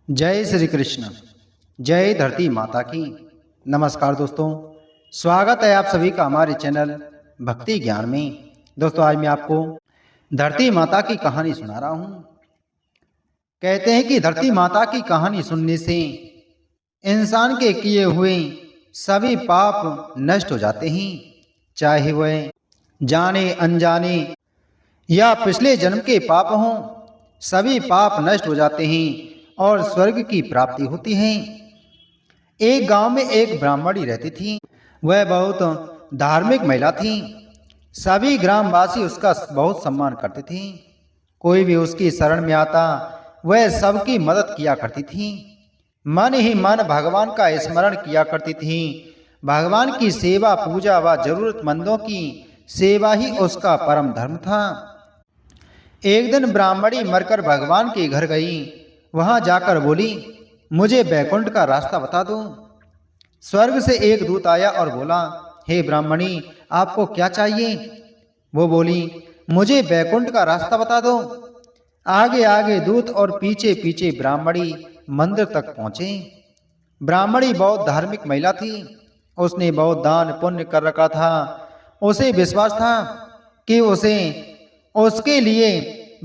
जय श्री कृष्ण। जय धरती माता की। नमस्कार दोस्तों, स्वागत है आप सभी का हमारे चैनल भक्ति ज्ञान में। दोस्तों, आज मैं आपको धरती माता की कहानी सुना रहा हूँ। कहते हैं कि धरती माता की कहानी सुनने से इंसान के किए हुए सभी पाप नष्ट हो जाते हैं, चाहे वह जाने अनजाने या पिछले जन्म के पाप हों। सभी पाप नष्ट हो जाते हैं और स्वर्ग की प्राप्ति होती है। एक गांव में एक ब्राह्मणी रहती थी। वह बहुत धार्मिक महिला थी। सभी ग्रामवासी उसका बहुत सम्मान करते थे। कोई भी उसकी शरण में आता, वह सबकी मदद किया करती थी। मन ही मन भगवान का स्मरण किया करती थी। भगवान की सेवा, पूजा व जरूरतमंदों की सेवा ही उसका परम धर्म था। एक दिन ब्राह्मणी मरकर भगवान के घर गई। वहां जाकर बोली, मुझे बैकुंठ का रास्ता बता दो। स्वर्ग से एक दूत आया और बोला, हे ब्राह्मणी, आपको क्या चाहिए? वो बोली, मुझे बैकुंठ का रास्ता बता दो। आगे आगे दूत और पीछे पीछे ब्राह्मणी मंदिर तक पहुंचे। ब्राह्मणी बहुत धार्मिक महिला थी। उसने बहुत दान पुण्य कर रखा था। उसे विश्वास था कि उसे उसके लिए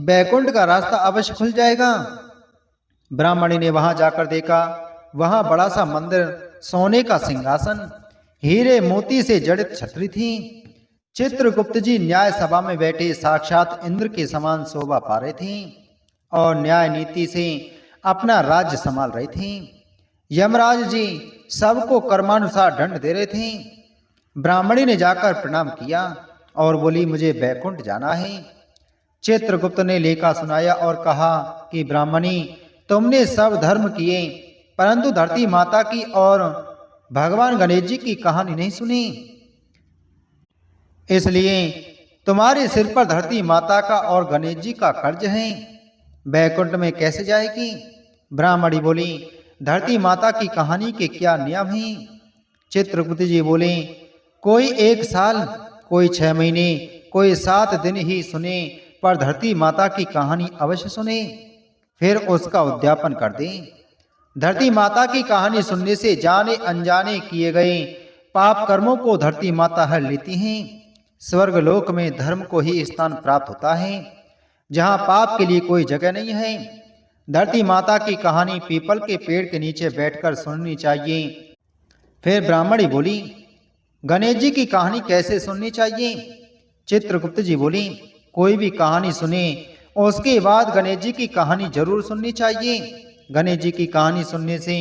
बैकुंठ का रास्ता अवश्य खुल जाएगा। ब्राह्मणी ने वहां जाकर देखा, वहां बड़ा सा मंदिर, सोने का सिंहासन, हीरे मोती से जड़ित छतरी थी। चित्रगुप्त जी न्याय सभा में बैठे साक्षात इंद्र के समान शोभा पा रहे थे और न्याय नीति से अपना राज्य संभाल रहे थे। यमराज जी सबको कर्मानुसार दंड दे रहे थे। ब्राह्मणी ने जाकर प्रणाम किया और बोली, मुझे बैकुंठ जाना है। चित्रगुप्त ने लेखा सुनाया और कहा कि ब्राह्मणी, तुमने सब धर्म किए, परंतु धरती माता की और भगवान गणेश जी की कहानी नहीं सुनी। इसलिए तुम्हारे सिर पर धरती माता का और गणेश जी का कर्ज है। बैकुंठ में कैसे जाएगी? ब्राह्मणी बोली, धरती माता की कहानी के क्या नियम हैं? चित्रगुप्त जी बोले, कोई 1 साल, कोई 6 महीने, कोई 7 दिन ही सुने, पर धरती माता की कहानी अवश्य सुने, फिर उसका उद्यापन कर दें। धरती माता की कहानी सुनने से जाने अनजाने किए गए पाप कर्मों को धरती माता हर लेती हैं। स्वर्ग लोक में धर्म को ही स्थान प्राप्त होता है, जहां पाप के लिए कोई जगह नहीं है। धरती माता की कहानी पीपल के पेड़ के नीचे बैठकर सुननी चाहिए। फिर ब्राह्मणी बोली, गणेश जी की कहानी कैसे सुननी चाहिए? चित्रगुप्त जी बोली, कोई भी कहानी सुने उसके बाद गणेश जी की कहानी जरूर सुननी चाहिए। गणेश जी की कहानी सुनने से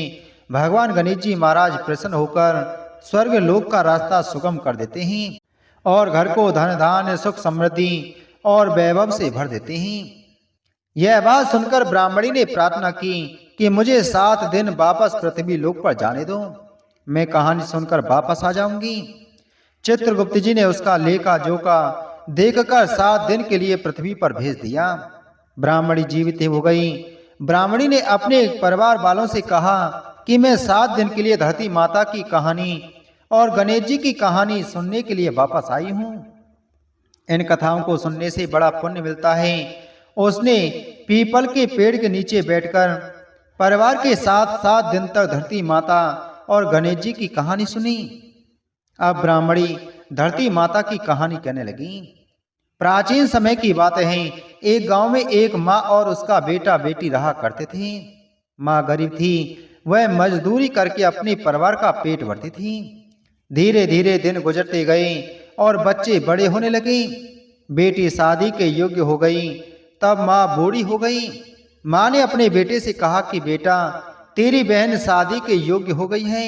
भगवान गणेश जी महाराज प्रसन्न होकर स्वर्ग लोक का रास्ता सुगम कर देते हैं और घर को धन धान्य, सुख समृद्धि और वैभव से भर देते हैं। यह बात सुनकर ब्राह्मणी ने प्रार्थना की कि मुझे 7 दिन वापस पृथ्वी लोक पर जाने दो, मैं कहानी सुनकर वापस आ जाऊंगी। चित्रगुप्त जी ने उसका लेखा जोखा देखकर 7 दिन के लिए पृथ्वी पर भेज दिया। ब्राह्मणी जीवित हो गई। ब्राह्मणी ने अपने परिवार वालों से कहा कि मैं 7 दिन के लिए धरती माता की कहानी और गणेश जी की कहानी सुनने के लिए वापस आई हूँ। इन कथाओं को सुनने से बड़ा पुण्य मिलता है। उसने पीपल के पेड़ के नीचे बैठकर परिवार के साथ 7 दिन तक धरती माता और गणेश जी की कहानी सुनी। अब ब्राह्मणी धरती माता की कहानी कहने लगी। प्राचीन समय की बात है। एक गांव में एक माँ और उसका बेटा बेटी रहा करते थे। माँ गरीब थी। वह मजदूरी करके अपने परिवार का पेट भरती थी। धीरे धीरे दिन गुजरते गए और बच्चे बड़े होने लगे। बेटी शादी के योग्य हो गई। तब माँ बूढ़ी हो गई। माँ ने अपने बेटे से कहा कि बेटा, तेरी बहन शादी के योग्य हो गई है,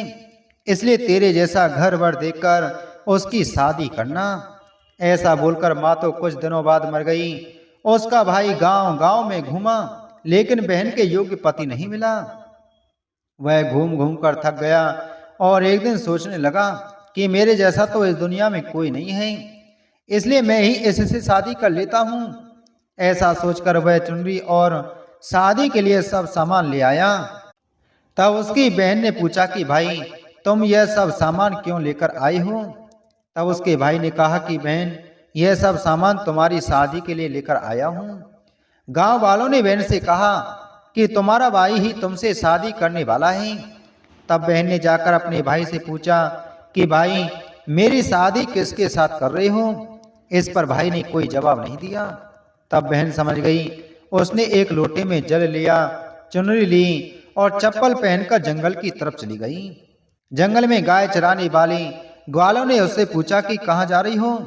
इसलिए तेरे जैसा घर वर देखकर उसकी शादी करना। ऐसा बोलकर माँ तो कुछ दिनों बाद मर गई। उसका भाई गांव गांव में घूमा, लेकिन बहन के योग्य पति नहीं मिला। वह घूम घूम कर थक गया और एक दिन सोचने लगा कि मेरे जैसा तो इस दुनिया में कोई नहीं है, इसलिए मैं ही इससे शादी कर लेता हूँ। ऐसा सोचकर वह चुनरी और शादी के लिए सब सामान ले आया। तब उसकी बहन ने पूछा कि भाई, तुम यह सब सामान क्यों लेकर आई हो? तब उसके भाई ने कहा कि बहन, यह सब सामान तुम्हारी शादी के लिए लेकर आया हूँ। गांव वालों ने बहन से कहा, कि तुम्हारा भाई ही तुमसे शादी करने वाला है। तब बहन ने जाकर अपने भाई से पूछा कि भाई, मेरी शादी किसके साथ कर रहे हो? इस पर भाई ने कोई जवाब नहीं दिया। तब बहन समझ गई। उसने एक लोटे में जल लिया, चुनरी ली और चप्पल पहनकर जंगल की तरफ चली गई। जंगल में गाय चराने वाले ग्वालों ने उससे पूछा कि कहाँ जा रही हो?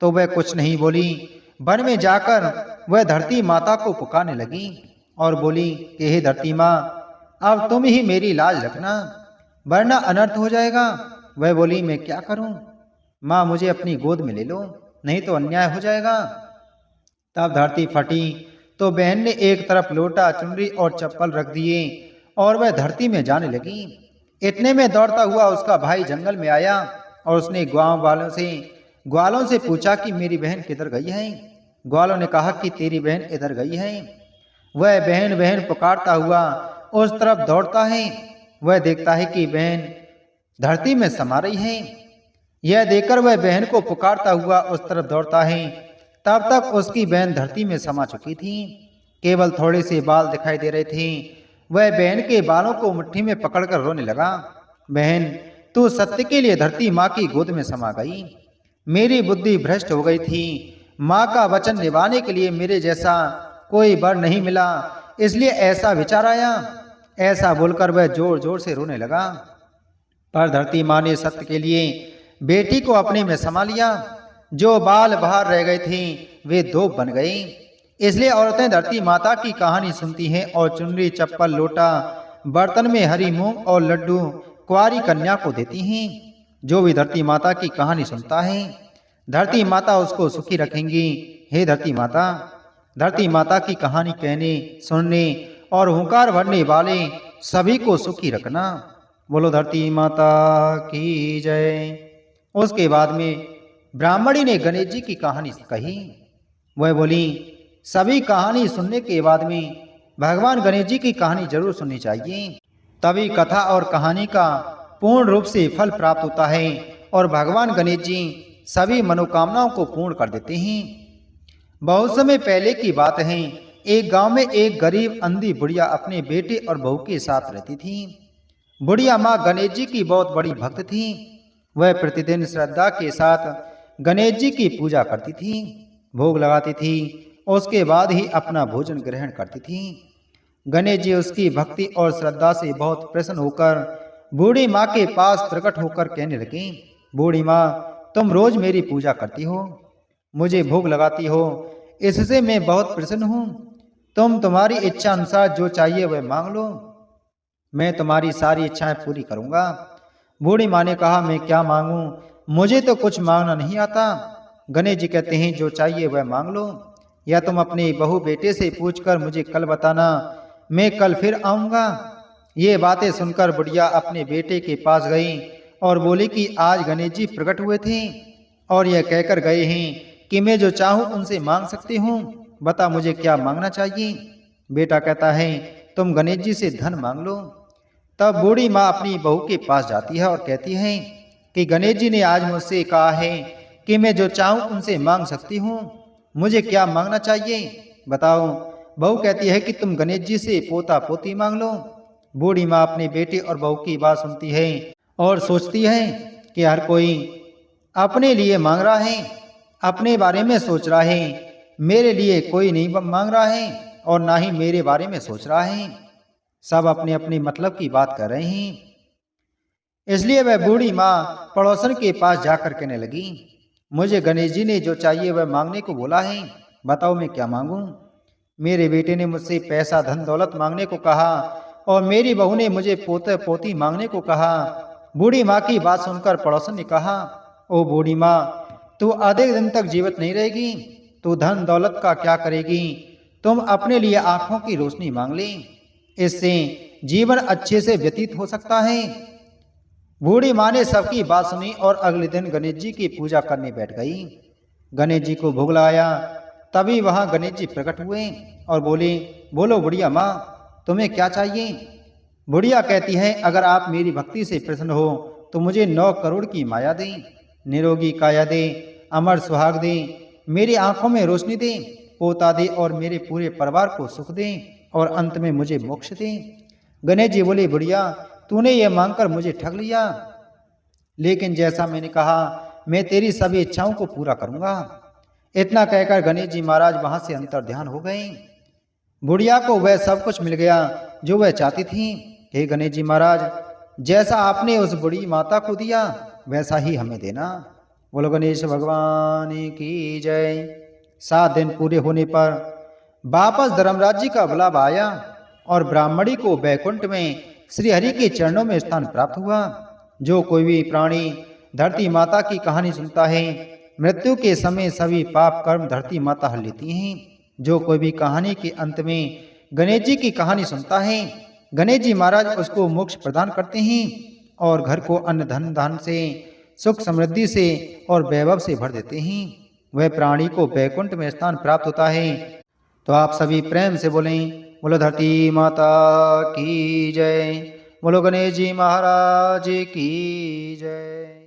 तो वह कुछ नहीं बोली। वन में जाकर वह धरती माता को पुकारने लगी और बोली कि हे धरती माँ, अब तुम ही मेरी लाज रखना, वरना अनर्थ हो जाएगा। वह बोली, मैं क्या करूं? माँ, मुझे अपनी गोद में ले लो, नहीं तो अन्याय हो जाएगा। तब धरती फटी तो बहन ने एक तरफ लोटा, चुनरी और चप्पल रख दिए और वह धरती में जाने लगी। इतने में दौड़ता हुआ उसका भाई जंगल में आया और उसने ग्वालों से पूछा कि मेरी बहन किधर गई है? ग्वालों ने कहा कि तेरी बहन इधर गई है। वह बहन बहन पुकारता हुआ उस तरफ दौड़ता है। वह देखता है कि बहन धरती में समा रही है। यह देखकर वह बहन को पुकारता हुआ उस तरफ दौड़ता है। तब तक उसकी बहन धरती में समा चुकी थी। केवल थोड़े से बाल दिखाई दे रहे थे। वह बहन के बालों को मुट्ठी में पकड़कर रोने लगा। बहन, तू सत्य के लिए धरती माँ की गोद में समा गई। मेरी बुद्धि भ्रष्ट हो गई थी। माँ का वचन निभाने के लिए मेरे जैसा कोई वर नहीं मिला, इसलिए ऐसा विचार आया। ऐसा बोलकर वह जोर जोर से रोने लगा। पर धरती माँ ने सत्य के लिए बेटी को अपने में समा लिया। जो बाल बाहर रह गए थे वे दो बन गए। इसलिए औरतें धरती माता की कहानी सुनती हैं और चुनरी, चप्पल, लोटा, बर्तन में हरी मूंग और लड्डू कुंवारी कन्या को देती हैं। जो भी धरती माता की कहानी सुनता है, धरती माता उसको सुखी रखेंगी। हे धरती माता की कहानी कहने, सुनने और हुंकार भरने वाले सभी को सुखी रखना। बोलो धरती माता की जय। उसके बाद में ब्राह्मणी ने गणेश जी की कहानी कही। वह बोली, सभी कहानी सुनने के बाद में भगवान गणेश जी की कहानी जरूर सुननी चाहिए, तभी कथा और कहानी का पूर्ण रूप से फल प्राप्त होता है और भगवान गणेश जी सभी मनोकामनाओं को पूर्ण कर देते हैं। बहुत समय पहले की बात है। एक गांव में एक गरीब अंधी बुढ़िया अपने बेटे और बहू के साथ रहती थी। बुढ़िया माँ गणेश जी की बहुत बड़ी भक्त थी। वह प्रतिदिन श्रद्धा के साथ गणेश जी की पूजा करती थी, भोग लगाती थी, उसके बाद ही अपना भोजन ग्रहण करती थी। गणेश जी उसकी भक्ति और श्रद्धा से बहुत प्रसन्न होकर बूढ़ी माँ के पास प्रकट होकर कहने लगे, बूढ़ी माँ, तुम रोज मेरी पूजा करती हो, मुझे भोग लगाती हो, इससे मैं बहुत प्रसन्न हूँ। तुम्हारी इच्छा अनुसार जो चाहिए वह मांग लो, मैं तुम्हारी सारी इच्छाएं पूरी करूंगा। बूढ़ी माँ ने कहा, मैं क्या मांगूं, मुझे तो कुछ मांगना नहीं आता। गणेश जी कहते हैं, जो चाहिए वह मांग लो, या तुम अपने बहू बेटे से पूछकर मुझे कल बताना, मैं कल फिर आऊंगा। ये बातें सुनकर बुढ़िया अपने बेटे के पास गई और बोली कि आज गणेश जी प्रकट हुए थे और यह कहकर गए हैं कि मैं जो चाहूं उनसे मांग सकती हूँ, बता मुझे क्या मांगना चाहिए। बेटा कहता है, तुम गणेश जी से धन मांग लो। तब बूढ़ी माँ अपनी बहू के पास जाती है और कहती है कि गणेश जी ने आज मुझसे कहा है कि मैं जो चाहूं उनसे मांग सकती हूँ, मुझे क्या मांगना चाहिए बताओ। बहू कहती है कि तुम गणेश जी से पोता पोती मांग लो। बूढ़ी माँ अपने बेटे और बहू की बात सुनती है और सोचती है कि हर कोई अपने लिए मांग रहा है, अपने बारे में सोच रहा है, मेरे लिए कोई नहीं मांग रहा है और ना ही मेरे बारे में सोच रहा है। सब अपने अपने मतलब की बात कर रहे हैं। इसलिए वह बूढ़ी माँ पड़ोसन के पास जाकर कहने लगी, मुझे गणेश जी ने जो चाहिए वह मांगने को बोला है, बताओ मैं क्या मांगूं। मेरे बेटे ने मुझसे पैसा, धन दौलत मांगने को कहा और मेरी बहू ने मुझे पोते पोती मांगने को कहा। बूढ़ी माँ की बात सुनकर पड़ोसन ने कहा, ओ बूढ़ी माँ, तू आधे दिन तक जीवित नहीं रहेगी, तू धन दौलत का क्या करेगी। तुम अपने लिए आंखों की रोशनी मांग ले, इससे जीवन अच्छे से व्यतीत हो सकता है। बूढ़ी माँ ने सबकी बात सुनी और अगले दिन गणेश जी की पूजा करने बैठ गई। गणेश जी को भोग लगाया। तभी वहां गणेश जी प्रकट हुए और बोले, बोलो बुढ़िया माँ, तुम्हें क्या चाहिए। बुढ़िया कहती है, अगर आप मेरी भक्ति से प्रसन्न हो तो मुझे 9 करोड़ की माया दें, निरोगी काया दे, अमर सुहाग दे, मेरी आंखों में रोशनी दे, पोता दे और मेरे पूरे परिवार को सुख दे और अंत में मुझे मोक्ष दे। गणेश जी बोले, बुढ़िया तूने ये मांगकर मुझे ठग लिया, लेकिन जैसा मैंने कहा मैं तेरी सभी इच्छाओं को पूरा करूंगा। इतना कहकर गणेश जी महाराज वहां से अंतर्ध्यान हो गए। बुढ़िया को वह सब कुछ मिल गया जो वह चाहती थी। हे गणेश जी महाराज, जैसा आपने उस बूढ़ी माता को दिया वैसा ही हमें देना। बोलो गणेश भगवान की जय। 7 दिन पूरे होने पर वापस धर्मराज जी का बुलावा आया और ब्राह्मणी को बैकुंठ में श्री हरि के चरणों में स्थान प्राप्त हुआ। जो कोई भी प्राणी धरती माता की कहानी सुनता है, मृत्यु के समय सभी पाप कर्म धरती माता हर लेती हैं। जो कोई भी कहानी के अंत में गणेश जी की कहानी सुनता है, गणेश जी महाराज उसको मोक्ष प्रदान करते हैं और घर को अन्न धन से, सुख समृद्धि से और वैभव से भर देते हैं। वह प्राणी को बैकुंठ में स्थान प्राप्त होता है। तो आप सभी प्रेम से बोलें, बोलो धरती माता की जय, बोलो गणेश जी महाराज की जय।